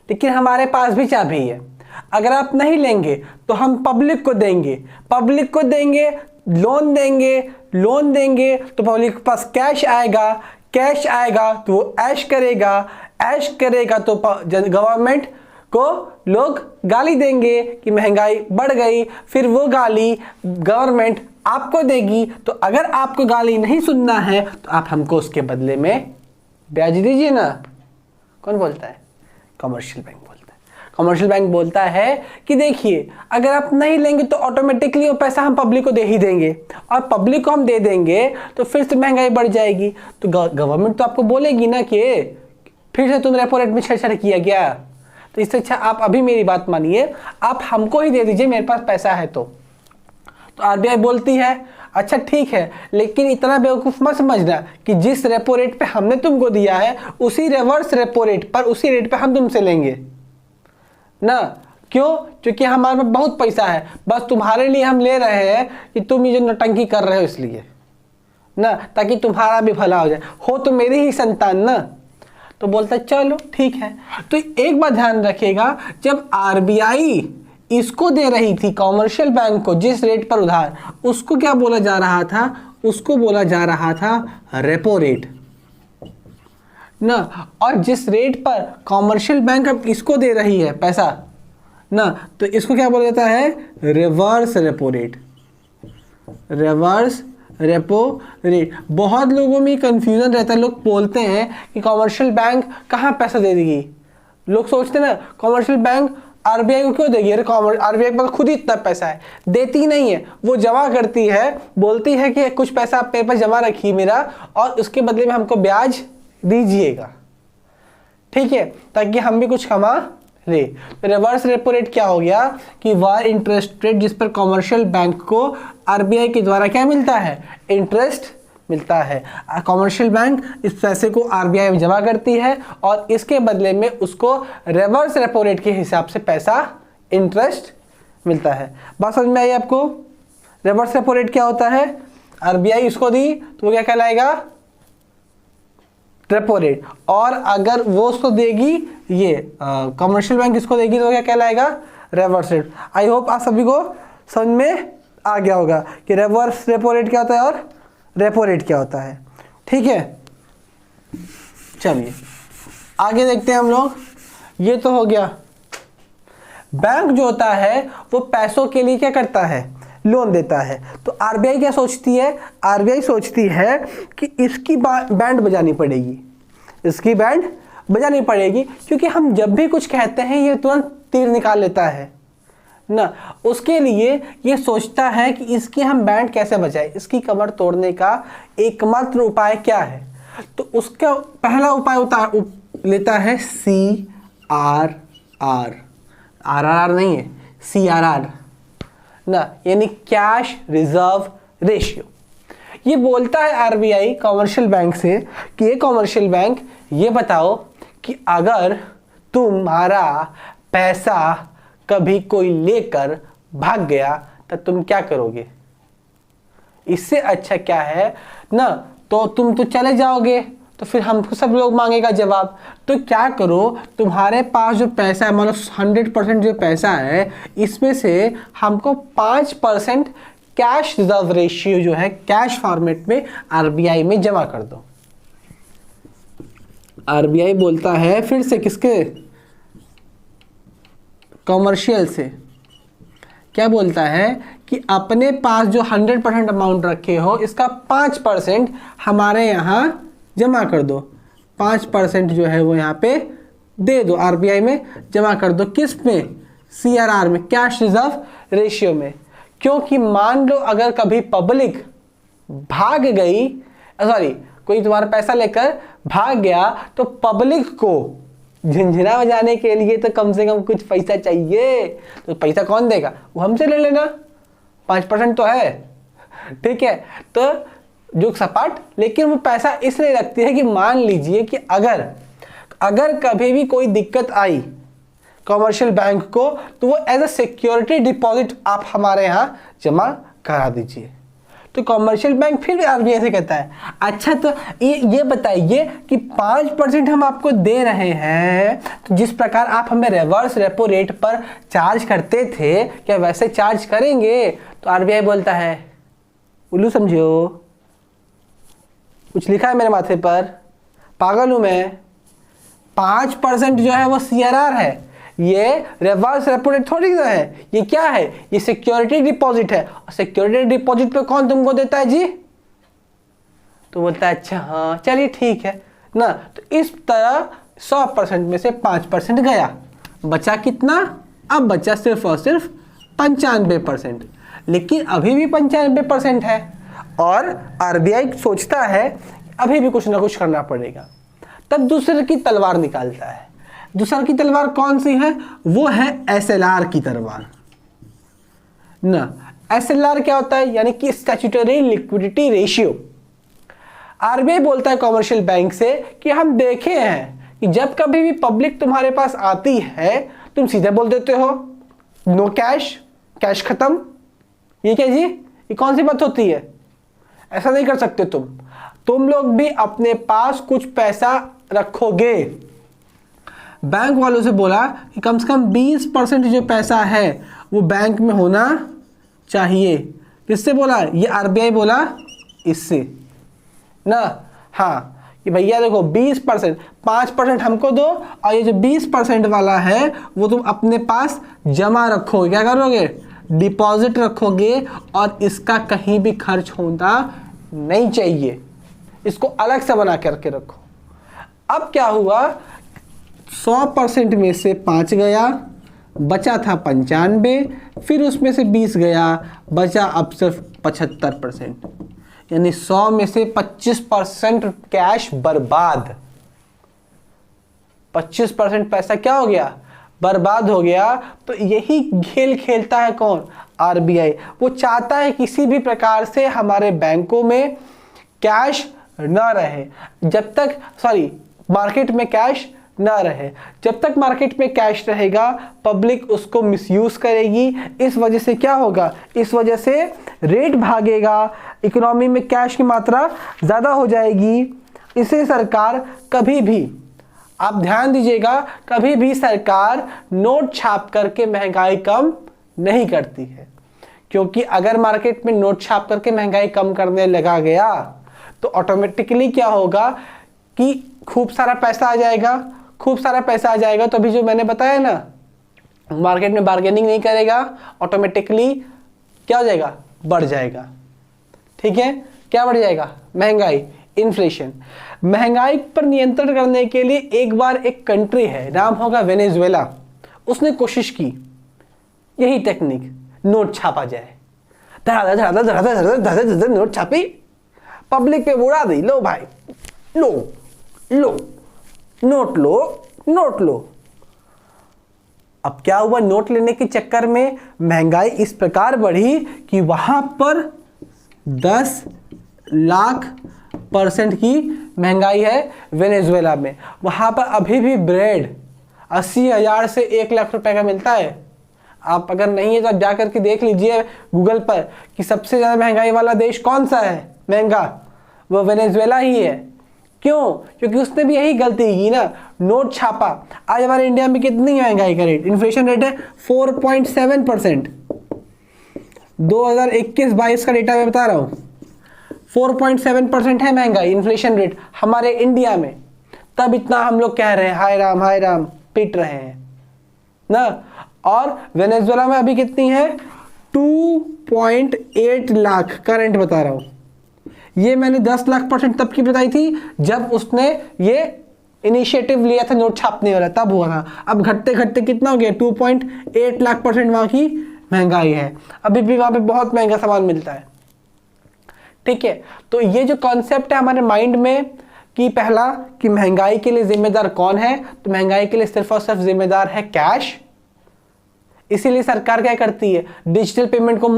लेकिन हमारे पास भी चाबी है। अगर आप नहीं लेंगे तो हम पब्लिक को देंगे, पब्लिक को देंगे, लोन देंगे, लोन देंगे तो पब्लिक के पास कैश आएगा, कैश आएगा तो वो ऐश करेगा, ऐश करेगा तो गवर्नमेंट को लोग गाली देंगे कि महंगाई बढ़ गई, फिर वो गाली गवर्नमेंट आपको देगी। तो अगर आपको गाली नहीं सुनना है तो आप हमको उसके बदले में ब्याज दीजिए ना। कौन बोलता है? कमर्शियल बैंक बोलता है। कमर्शियल बैंक बोलता है कि देखिए अगर आप नहीं लेंगे तो ऑटोमेटिकली वो पैसा हम पब्लिक को दे ही देंगे, और पब्लिक को हम दे देंगे तो फिर से महंगाई बढ़ जाएगी। तो गवर्नमेंट तो आपको बोलेगी ना कि फिर से तुम रेपो रेट में छेड़छाड़ किया गया। तो इससे अच्छा आप अभी मेरी बात मानिए, आप हमको ही दे दीजिए, मेरे पास पैसा है। तो आरबीआई बोलती है अच्छा ठीक है, लेकिन इतना बेवकूफ़ मत समझना कि जिस रेपो रेट पे हमने तुमको दिया है उसी रिवर्स रेपो रेट पर, उसी रेट पे हम तुमसे लेंगे ना। क्यों? क्योंकि हमारे पास बहुत पैसा है, बस तुम्हारे लिए हम ले रहे हैं कि तुम ये जो नौटंकी कर रहे हो इसलिए ना, ताकि तुम्हारा भी भला हो जाए, हो तो मेरी ही संतान ना। तो बोलता है चलो ठीक है। तो एक बात ध्यान रखिएगा, जब आरबीआई इसको दे रही थी कॉमर्शियल बैंक को जिस रेट पर उधार, उसको क्या बोला जा रहा था? उसको बोला जा रहा था रेपो रेट ना। और जिस रेट पर कॉमर्शियल बैंक अब इसको दे रही है पैसा ना, तो इसको क्या बोला जाता है? Reverse repo rate. Reverse repo rate. बहुत लोगों में कंफ्यूजन रहता है, लोग बोलते हैं कि कॉमर्शियल बैंक कहाँ पैसा दे देगी। लोग सोचते हैं ना कॉमर्शियल बैंक आरबीआई को क्यों देगी? अरे आरबीआई के पास खुद ही इतना पैसा है। देती नहीं है, वो जमा करती है, बोलती है कि कुछ पैसा आप मेरे पास जमा रखिए मेरा, और उसके बदले में हमको ब्याज दीजिएगा, ठीक है, ताकि हम भी कुछ कमा ले। तो रिवर्स रेपो रेट क्या हो गया कि वह इंटरेस्ट रेट जिस पर कॉमर्शियल बैंक को आरबीआई के द्वारा क्या मिलता है? इंटरेस्ट मिलता है। कॉमर्शियल बैंक इस पैसे को आरबीआई में जमा करती है और इसके बदले में उसको रिवर्स रेपो रेट के हिसाब से पैसा, इंटरेस्ट मिलता है। बात समझ में आई आपको? रिवर्स रेपो रेट क्या होता है? आरबीआई इसको दी तो वो क्या कहलाएगा? Repo rate. और अगर वो उसको देगी, ये कमर्शियल बैंक इसको देगी, तो क्या कहलाएगा? Reverse rate. आई होप आप सभी को समझ में आ गया होगा कि रिवर्स रेपो रेट क्या होता है और रेपो रेट क्या होता है। ठीक है, चलिए आगे देखते हैं हम लोग। ये तो हो गया। बैंक जो होता है वो पैसों के लिए क्या करता है? लोन देता है। तो आरबीआई क्या सोचती है? आरबीआई सोचती है कि इसकी बैंड बजानी पड़ेगी, इसकी बैंड बजानी पड़ेगी, क्योंकि हम जब भी कुछ कहते हैं ये तुरंत तीर निकाल लेता है ना। उसके लिए ये सोचता है कि इसकी हम बैंड कैसे बजाएं, इसकी कमर तोड़ने का एकमात्र उपाय क्या है। तो उसका पहला उपाय लेता है CRR। RRR नहीं है, CRR ना, यानी कैश रिजर्व रेशियो। ये बोलता है आरबीआई कॉमर्शियल बैंक से कि ये कॉमर्शियल बैंक ये बताओ कि अगर तुम्हारा पैसा कभी कोई लेकर भाग गया तो तुम क्या करोगे। इससे अच्छा क्या है ना, तो तुम तो चले जाओगे, तो फिर हमको सब लोग मांगेगा जवाब। तो क्या करो, तुम्हारे पास जो पैसा है, मान लो 100% जो पैसा है, इसमें से हमको 5% कैश रिजर्व रेशियो जो है कैश फॉर्मेट में आरबीआई में जमा कर दो। आरबीआई बोलता है फिर से किसके, कॉमर्शियल से, क्या बोलता है कि अपने पास जो 100% अमाउंट रखे हो इसका 5% हमारे यहाँ जमा कर दो। 5% जो है वो यहाँ पे दे दो, आरबीआई में जमा कर दो। किस में, सीआरआर में, कैश रिजर्व रेशियो में। क्योंकि मान लो अगर कभी पब्लिक भाग गई, सॉरी कोई तुम्हारा पैसा लेकर भाग गया, तो पब्लिक को झिनझिना बजाने के लिए तो कम से कम कुछ पैसा चाहिए। तो पैसा कौन देगा, वो हमसे ले लेना, 5% तो है, ठीक है। तो जो सपाट, लेकिन वो पैसा इसलिए रखती है कि मान लीजिए कि अगर कभी भी कोई दिक्कत आई कॉमर्शियल बैंक को, तो वो एज अ सिक्योरिटी डिपॉजिट आप हमारे यहाँ जमा करा दीजिए। तो कॉमर्शियल बैंक फिर आरबीआई से कहता है अच्छा तो ये बताइए कि 5% हम आपको दे रहे हैं, तो जिस प्रकार आप हमें रिवर्स रेपो रेट पर चार्ज करते थे, क्या वैसे चार्ज करेंगे। तो आरबीआई बोलता है उल्लू समझो, कुछ लिखा है मेरे माथे पर, पागल हूं मैं। 5% जो है वो सीआरआर है, ये रिवर्स रेपो रेट थोड़ी ना है, ये क्या है, ये सिक्योरिटी डिपॉजिट है। और सिक्योरिटी डिपॉजिट पे कौन तुमको देता है जी। तो बोलता है अच्छा हाँ चलिए ठीक है ना। तो इस तरह 100% में से 5% गया, बचा कितना, अब बचा सिर्फ और सिर्फ 95%। लेकिन अभी भी 95% है और आरबीआई सोचता है अभी भी कुछ ना कुछ करना पड़ेगा। तब दूसरे की तलवार निकालता है। दूसरा की तलवार कौन सी है, वो है एसएलआर की तलवार ना। एसएलआर क्या होता है, यानी कि स्टैट्यूटरी लिक्विडिटी रेशियो। आरबीआई बोलता है कॉमर्शियल बैंक से कि हम देखे हैं कि जब कभी भी पब्लिक तुम्हारे पास आती है, तुम सीधे बोल देते हो नो कैश, कैश खत्म। ये क्या जी, ये कौन सी बात होती है, ऐसा नहीं कर सकते तुम लोग भी अपने पास कुछ पैसा रखोगे। बैंक वालों से बोला कि कम से कम 20% जो पैसा है वो बैंक में होना चाहिए। किससे बोला, ये आरबीआई बोला इससे ना। हाँ कि भैया देखो 20%, 5% हमको दो और ये जो 20% वाला है वो तुम अपने पास जमा रखोगे। क्या करोगे, डिपॉजिट रखोगे और इसका कहीं भी खर्च होना नहीं चाहिए, इसको अलग से बना करके रखो। अब क्या हुआ, 100% में से 5 गया, बचा था 95, फिर उसमें से 20 गया, बचा अब सिर्फ 75%, यानी 100 में से 25% कैश बर्बाद। 25% पैसा क्या हो गया, बर्बाद हो गया। तो यही खेल खेलता है कौन, आरबीआई। वो चाहता है किसी भी प्रकार से हमारे बैंकों में कैश ना रहे, जब तक मार्केट में कैश ना रहे। जब तक मार्केट में कैश रहेगा पब्लिक उसको मिसयूज करेगी। इस वजह से क्या होगा, इस वजह से रेट भागेगा, इकोनॉमी में कैश की मात्रा ज़्यादा हो जाएगी। इसे सरकार कभी भी, आप ध्यान दीजिएगा, कभी भी सरकार नोट छाप करके महंगाई कम नहीं करती है। क्योंकि अगर मार्केट में नोट छाप करके महंगाई कम करने लगा गया तो ऑटोमेटिकली क्या होगा कि खूब सारा पैसा आ जाएगा। खूब सारा पैसा आ जाएगा तो अभी जो मैंने बताया ना, मार्केट में बार्गेनिंग नहीं करेगा, ऑटोमेटिकली क्या हो जाएगा, बढ़ जाएगा। ठीक है, क्या बढ़ जाएगा, महंगाई, इन्फ्लेशन। महंगाई पर नियंत्रण करने के लिए एक बार एक कंट्री है, नाम होगा वेनेजुएला, उसने कोशिश की यही टेक्निक, नोट छापा जाए, धड़ाधड़ नोट छापी, पब्लिक पे उड़ा दी, लो भाई लो लो नोट लो नोट लो। अब क्या हुआ, नोट लेने के चक्कर में महंगाई इस प्रकार बढ़ी कि वहां पर 10 लाख% की महंगाई है वेनेजुएला में। वहाँ पर अभी भी ब्रेड 80,000 से 1 लाख रुपए का मिलता है। आप अगर नहीं है तो आप जा करके देख लीजिए गूगल पर कि सबसे ज़्यादा महंगाई वाला देश कौन सा है महंगा, वो वेनेजुएला ही है। क्यों? क्योंकि उसने भी यही गलती की ना, नोट छापा। आज हमारे इंडिया में कितनी महंगाई का रेट, इन्फ्लेशन रेट है 4.7%। 2021-22 का डेटा मैं बता रहा हूँ, 4.7% है महंगाई, इन्फ्लेशन रेट हमारे इंडिया में। तब इतना हम लोग कह रहे हैं हाय राम पीट रहे हैं ना। और वेनेजुएला में अभी कितनी है, 2.8 लाख का रेंट बता रहा हूँ। ये मैंने 10 लाख% तब की बताई थी जब उसने ये इनिशिएटिव लिया था नोट छापने वाला, तब हुआ था। अब घटते घटते कितना हो गया, 2.8 लाख% वहाँ की महंगाई है। अभी भी वहाँ पे बहुत महंगा सामान मिलता है। ठीक है, तो ये जो कॉन्सेप्ट है हमारे माइंड में कि पहला कि महंगाई के लिए जिम्मेदार कौन है, तो महंगाई के लिए सिर्फ और सिर्फ जिम्मेदार है कैश। इसीलिए सरकार क्या करती है, डिजिटल पेमेंट को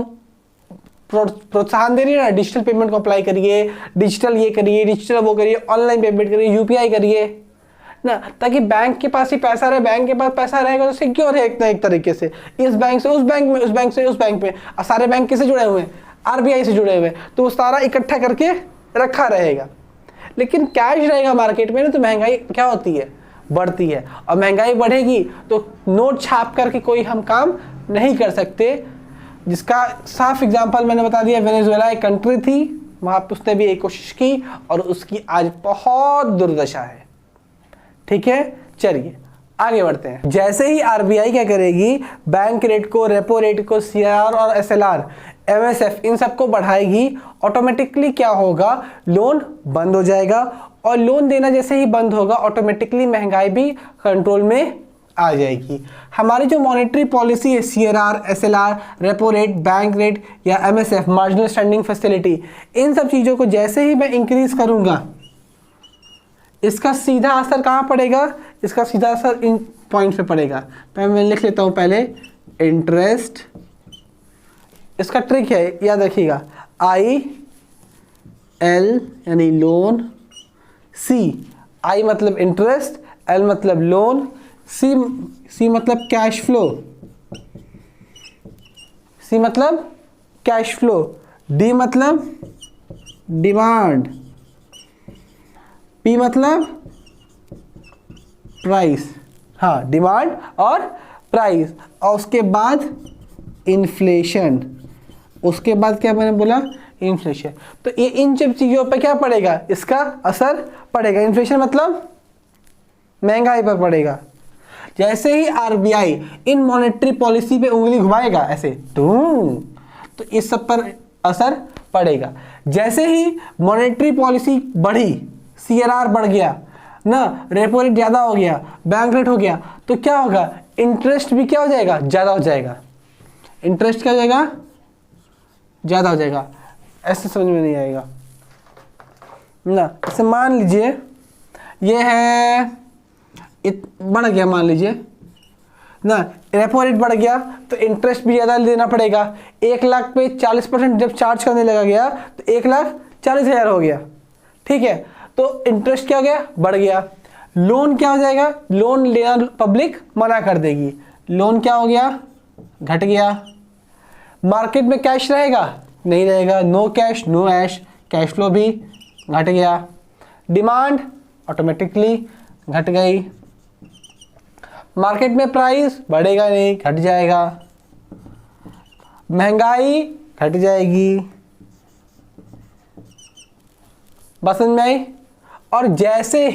प्रोत्साहन दे रही है ना, डिजिटल पेमेंट को अप्लाई करिए, डिजिटल ये करिए, डिजिटल वो करिए, ऑनलाइन पेमेंट करिए, यूपीआई करिए ना, ताकि बैंक के पास ही पैसा रहे। बैंक के पास पैसा रहेगा तो सिक्योर है एक तरीके से, इस बैंक से उस बैंक में, उस बैंक से उस बैंक में। और सारे बैंक किससे जुड़े हुए हैं, आरबीआई से जुड़े हुए हैं, तो वो सारा इकट्ठा करके रखा रहेगा। लेकिन कैश रहेगा मार्केट में ना, तो महंगाई क्या होती है, बढ़ती है। और महंगाई बढ़ेगी तो नोट छाप करके कोई हम काम नहीं कर सकते। जिसका साफ एग्जांपल मैंने बता दिया, वेनेजुएला एक कंट्री थी, वहां पे उसने भी एक कोशिश की और उसकी आज बहुत दुर्दशा है। ठीक है, चलिए आगे बढ़ते हैं। जैसे ही आरबीआई क्या करेगी, बैंक रेट को, रेपो रेट को, सीआर और एसएलआर, एमएसएफ, इन सबको बढ़ाएगी, ऑटोमेटिकली क्या होगा, लोन बंद हो जाएगा। और लोन देना जैसे ही बंद होगा, ऑटोमेटिकली महंगाई भी कंट्रोल में आ जाएगी। हमारी जो मॉनेटरी पॉलिसी है, CRR, SLR, repo rate, bank rate या एमएसएफ, मार्जिनल स्टैंडिंग फैसिलिटी, इन सब चीज़ों को जैसे ही मैं इंक्रीज करूंगा, इसका सीधा असर कहाँ पड़ेगा, इसका सीधा असर इन पॉइंट्स पे पड़ेगा। मैं लिख लेता हूँ पहले, इंटरेस्ट। इसका ट्रिक है, याद रखिएगा, आई एल यानी लोन, सी, आई मतलब इंटरेस्ट, एल मतलब लोन, सी मतलब कैश फ्लो, सी मतलब कैश फ्लो, डी मतलब डिमांड, पी मतलब प्राइस, हाँ डिमांड और प्राइस, और उसके बाद इन्फ्लेशन, उसके बाद क्या मैंने बोला, इन्फ्लेशन। तो ये इन सब चीज़ों पे क्या पड़ेगा, इसका असर पड़ेगा। इन्फ्लेशन मतलब महंगाई पर पड़ेगा। जैसे ही आरबीआई इन मॉनेटरी पॉलिसी पे उंगली घुमाएगा ऐसे तो इस सब पर असर पड़ेगा। जैसे ही मॉनेटरी पॉलिसी बढ़ी, सीआरआर बढ़ गया ना, रेपो रेट ज़्यादा हो गया, बैंक रेट हो गया, तो क्या होगा, इंटरेस्ट भी क्या हो जाएगा, ज़्यादा हो जाएगा। इंटरेस्ट क्या हो जाएगा, ज़्यादा हो जाएगा। ऐसे समझ में नहीं आएगा ना। जैसे मान लीजिए ये है बढ़ गया, मान लीजिए ना, रेपो रेट बढ़ गया तो इंटरेस्ट भी ज़्यादा देना पड़ेगा। 1 लाख पे 40% जब चार्ज करने लगा गया तो 1,40,000 हो गया। ठीक है, तो इंटरेस्ट क्या हो गया, बढ़ गया। लोन क्या हो जाएगा, लोन लेना पब्लिक मना कर देगी, लोन क्या हो गया, घट गया। मार्केट में कैश रहेगा, नहीं रहेगा, नो कैश नो ऐश, कैश फ्लो भी घट गया। डिमांड ऑटोमेटिकली घट गई। मार्केट में प्राइस बढ़ेगा नहीं, घट जाएगा। महंगाई घट जाएगी। बस समझ में आई। और जैसे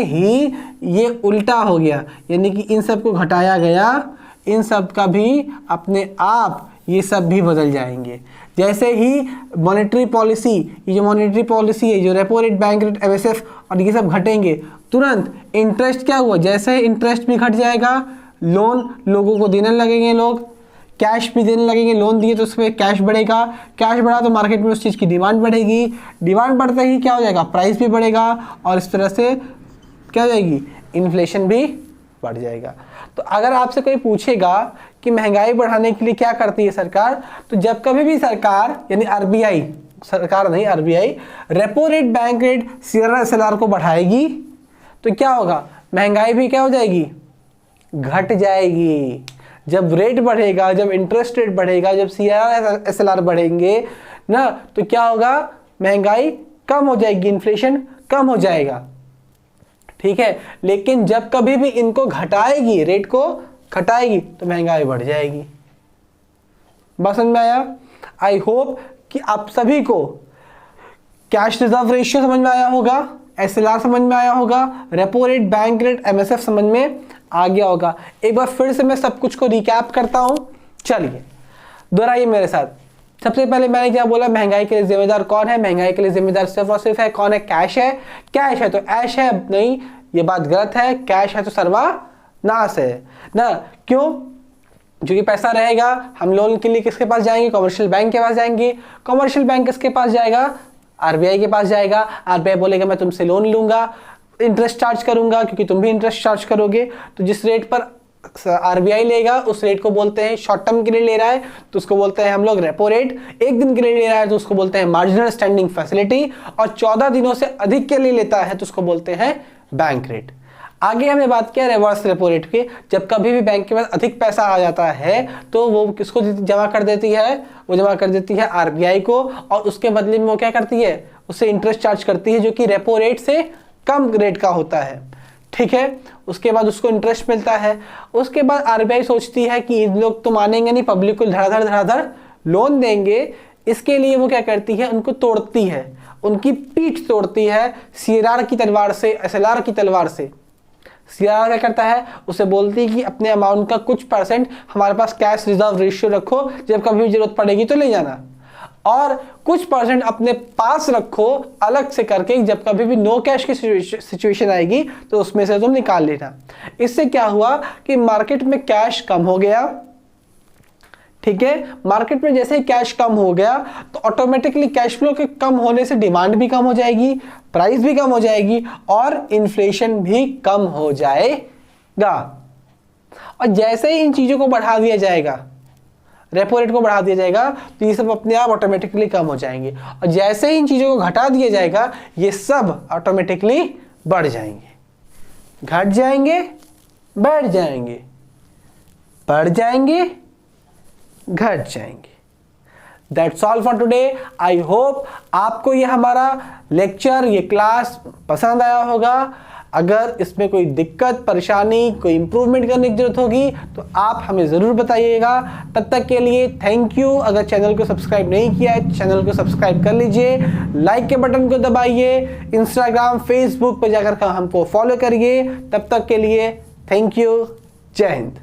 ही ये उल्टा हो गया, यानी कि इन सब को घटाया गया, इन सब का भी अपने आप ये सब भी बदल जाएंगे। जैसे ही मॉनेटरी पॉलिसी, ये जो मॉनेटरी पॉलिसी है, जो repo rate, bank rate, MSF और ये सब घटेंगे, तुरंत इंटरेस्ट क्या हुआ, जैसे ही इंटरेस्ट भी घट जाएगा, लोन लोगों को देने लगेंगे, लोग कैश भी देने लगेंगे। लोन दिए तो उस पर कैश बढ़ेगा, कैश बढ़ा तो मार्केट में उस चीज़ की डिमांड बढ़ेगी, डिमांड बढ़ते ही क्या हो जाएगा, प्राइस भी बढ़ेगा, और इस तरह से क्या हो जाएगी, इन्फ्लेशन भी बढ़ जाएगा। तो अगर आपसे कोई पूछेगा कि महंगाई बढ़ाने के लिए क्या करती है सरकार, तो जब कभी भी सरकार यानी आरबीआई सरकार नहीं, RBI repo rate, bank rate, CRR SLR को बढ़ाएगी तो क्या होगा, महंगाई भी क्या हो जाएगी, घट जाएगी। जब रेट बढ़ेगा, जब इंटरेस्ट रेट बढ़ेगा, जब सीआरआर एसएलआर बढ़ेंगे ना, तो क्या होगा, महंगाई कम हो जाएगी, इन्फ्लेशन कम हो जाएगा। ठीक है, लेकिन जब कभी भी इनको घटाएगी, रेट को घटाएगी, तो महंगाई बढ़ जाएगी। बात समझ में आया? आई होप कि आप सभी को कैश रिजर्व रेशियो समझ में आया होगा, एसएलआर समझ में आया होगा, repo rate, bank rate, MSF समझ में आ गया होगा। एक बार फिर से मैं सब कुछ को रिकैप करता हूं, चलिए दोहराइए मेरे साथ। सबसे पहले मैंने क्या बोला, महंगाई के लिए जिम्मेदार कौन है? महंगाई के लिए जिम्मेदार सिर्फ और सिर्फ है कौन है? कैश है। कैश है तो ऐश है? नहीं, ये बात गलत है। कैश है तो सर्वनाश है ना। क्यों? जो कि पैसा रहेगा, हम लोन के लिए किसके पास जाएंगे? कमर्शियल बैंक के पास जाएंगे। कमर्शियल बैंक किसके पास जाएगा? आरबीआई के पास जाएगा। आरबीआई बोलेगा मैं तुमसे लोन लूंगा, इंटरेस्ट चार्ज करूंगा, क्योंकि तुम भी इंटरेस्ट चार्ज करोगे। तो जिस रेट पर आरबीआई लेगा उस रेट को बोलते हैं, शॉर्ट टर्म के लिए ले रहा है तो उसको बोलते हैं हम लोग रेपो रेट। एक दिन के लिए ले रहा है तो उसको बोलते हैं मार्जिनल स्टैंडिंग फैसिलिटी। और 14 दिनों से अधिक के लिए लेता है तो उसको बोलते हैं बैंक रेट। आगे हमने बात किया रिवर्स रेपो रेट की। जब कभी भी बैंक के पास अधिक पैसा आ जाता है तो वो किसको जमा कर देती है? वो जमा कर देती है आरबीआई को, और उसके बदले में वो क्या करती है? उससे इंटरेस्ट चार्ज करती है, जो कि रेपो रेट से कम रेट का होता है। ठीक है, उसके बाद उसको इंटरेस्ट मिलता है। उसके बाद आरबीआई सोचती है कि इन लोग तो मानेंगे नहीं, पब्लिक को धड़ाधड़ लोन देंगे। इसके लिए वो क्या करती है? उनको तोड़ती है, उनकी पीठ तोड़ती है सीआरआर की तलवार से, एसएलआर की तलवार से। सीआरआर क्या करता है? उसे बोलती है कि अपने अमाउंट का कुछ परसेंट हमारे पास कैश रिजर्व रेशियो रखो, जब कभी भी जरूरत पड़ेगी तो ले जाना, और कुछ परसेंट अपने पास रखो अलग से करके, जब कभी भी नो कैश की सिचुएशन आएगी तो उसमें से तुम निकाल लेना। इससे क्या हुआ कि मार्केट में कैश कम हो गया। ठीक है, मार्केट में जैसे ही कैश कम हो गया तो ऑटोमेटिकली कैश फ्लो के कम होने से डिमांड भी कम हो जाएगी, प्राइस भी कम हो जाएगी, और इन्फ्लेशन भी कम हो जाएगा। और जैसे ही इन चीजों को बढ़ा दिया जाएगा, रेपो रेट को बढ़ा दिया जाएगा, तो ये सब अपने आप ऑटोमेटिकली कम हो जाएंगे। और जैसे ही इन चीजों को घटा दिया जाएगा, ये सब ऑटोमेटिकली बढ़ जाएंगे, घट जाएंगे, बढ़ जाएंगे, बढ़ जाएंगे, घट जाएंगे। That's all for today. I hope आपको ये हमारा लेक्चर, ये क्लास पसंद आया होगा। अगर इसमें कोई दिक्कत, परेशानी, कोई इंप्रूवमेंट करने की जरूरत होगी तो आप हमें ज़रूर बताइएगा। तब तक के लिए थैंक यू। अगर चैनल को सब्सक्राइब नहीं किया है, चैनल को सब्सक्राइब कर लीजिए, लाइक के बटन को दबाइए, इंस्टाग्राम, फेसबुक पर जाकर हमको फॉलो करिए। तब तक के लिए थैंक यू। जय हिंद।